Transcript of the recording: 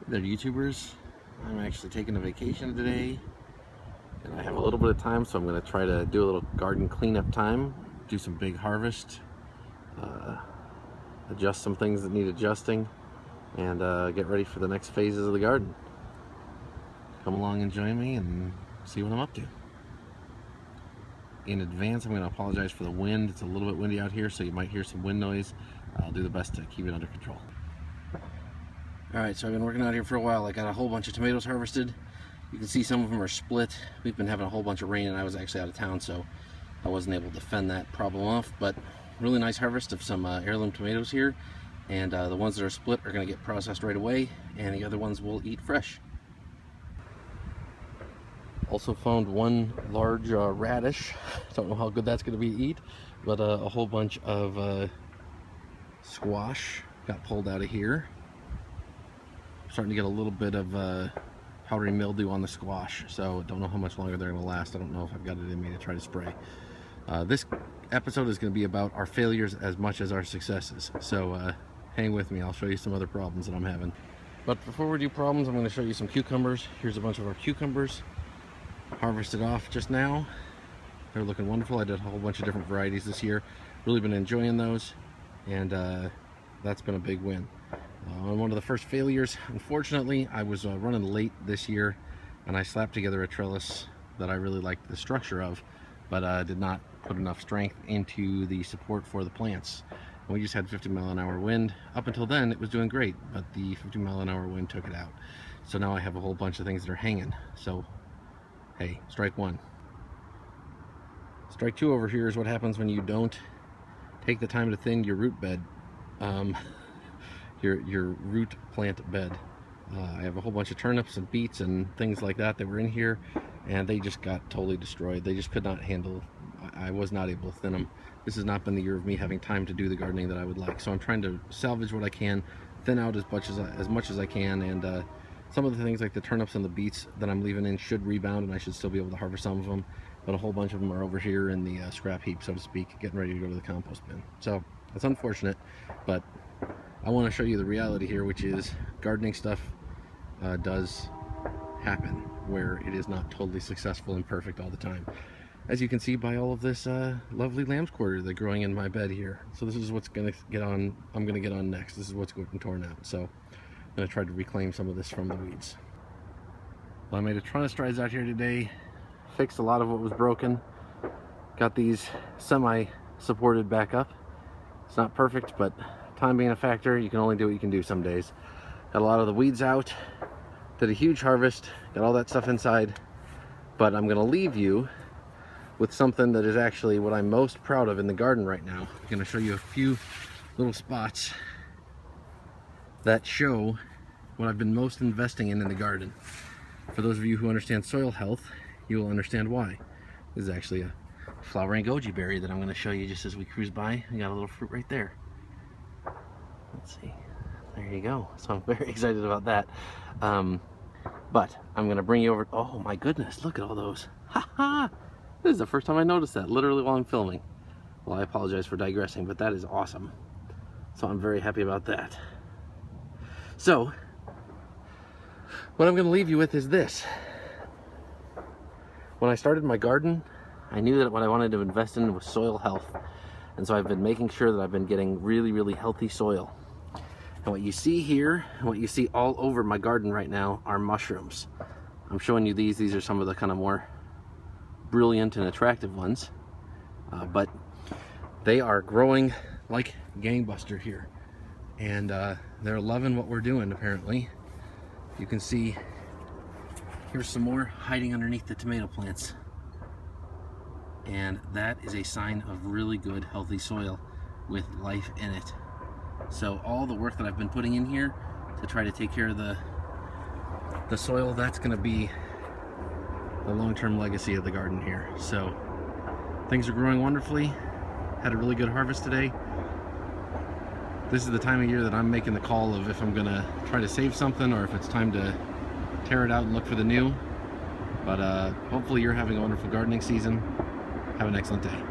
They're YouTubers. I'm actually taking a vacation today and I have a little bit of time, so I'm going to try to do a little garden cleanup time, do some big harvest, adjust some things that need adjusting, and get ready for the next phases of the garden. Come along and join me and see what I'm up to. In advance, I'm going to apologize for the wind. It's a little bit windy out here, so you might hear some wind noise. I'll do the best to keep it under control. Alright, so I've been working out here for a while. I got a whole bunch of tomatoes harvested. You can see some of them are split. We've been having a whole bunch of rain and I was actually out of town, so I wasn't able to fend that problem off. But really nice harvest of some heirloom tomatoes here. And the ones that are split are going to get processed right away, and the other ones we'll eat fresh. Also found one large radish. Don't know how good that's going to be to eat, but a whole bunch of squash got pulled out of here. Starting to get a little bit of powdery mildew on the squash, so don't know how much longer they're going to last. I don't know if I've got it in me to try to spray. This episode is going to be about our failures as much as our successes, so hang with me. I'll show you some other problems that I'm having. But before we do problems, I'm going to show you some cucumbers. Here's a bunch of our cucumbers harvested off just now. They're looking wonderful. I did a whole bunch of different varieties this year. Really been enjoying those, and that's been a big win. On one of the first failures, unfortunately, I was running late this year, and I slapped together a trellis that I really liked the structure of, but did not put enough strength into the support for the plants. And we just had 50-mile-an-hour wind. Up until then, it was doing great, but the 50-mile-an-hour wind took it out. So now I have a whole bunch of things that are hanging. So, hey, strike one. Strike two over here is what happens when you don't take the time to thin your root bed. Your root plant bed. I have a whole bunch of turnips and beets and things like that were in here, and they just got totally destroyed. They just could not handle, I was not able to thin them. This has not been the year of me having time to do the gardening that I would like, so I'm trying to salvage what I can, thin out as much as I can, and some of the things like the turnips and the beets that I'm leaving in should rebound, and I should still be able to harvest some of them, but a whole bunch of them are over here in the scrap heap, so to speak, getting ready to go to the compost bin. So it's unfortunate, but I want to show you the reality here, which is gardening stuff does happen where it is not totally successful and perfect all the time. As you can see by all of this lovely lamb's quarter that's growing in my bed here. So this is what's going to get on, I'm going to get on next. This is what's getting torn out. So I'm going to try to reclaim some of this from the weeds. Well, I made a ton of strides out here today, fixed a lot of what was broken, got these semi-supported back up. It's not perfect, but time being a factor, you can only do what you can do some days. Got a lot of the weeds out, did a huge harvest, got all that stuff inside, but I'm going to leave you with something that is actually what I'm most proud of in the garden right now. I'm going to show you a few little spots that show what I've been most investing in the garden. For those of you who understand soil health, you will understand why. This is actually a flowering goji berry that I'm going to show you just as we cruise by. I got a little fruit right there. Let's see, there you go. So I'm very excited about that. But I'm going to bring you over. Oh my goodness, look at all those. Ha ha! This is the first time I noticed that, literally while I'm filming. Well, I apologize for digressing, but that is awesome. So I'm very happy about that. So, what I'm going to leave you with is this. When I started my garden, I knew that what I wanted to invest in was soil health. And so I've been making sure that I've been getting really, really healthy soil. And what you see here, and what you see all over my garden right now, are mushrooms. I'm showing you these. These are some of the kind of more brilliant and attractive ones. But they are growing like gangbuster here. And they're loving what we're doing, apparently. You can see, here's some more hiding underneath the tomato plants. And that is a sign of really good, healthy soil with life in it. So all the work that I've been putting in here to try to take care of the soil, that's going to be the long-term legacy of the garden here. So things are growing wonderfully. Had a really good harvest today. This is the time of year that I'm making the call of if I'm going to try to save something or if it's time to tear it out and look for the new. But hopefully you're having a wonderful gardening season. Have an excellent day.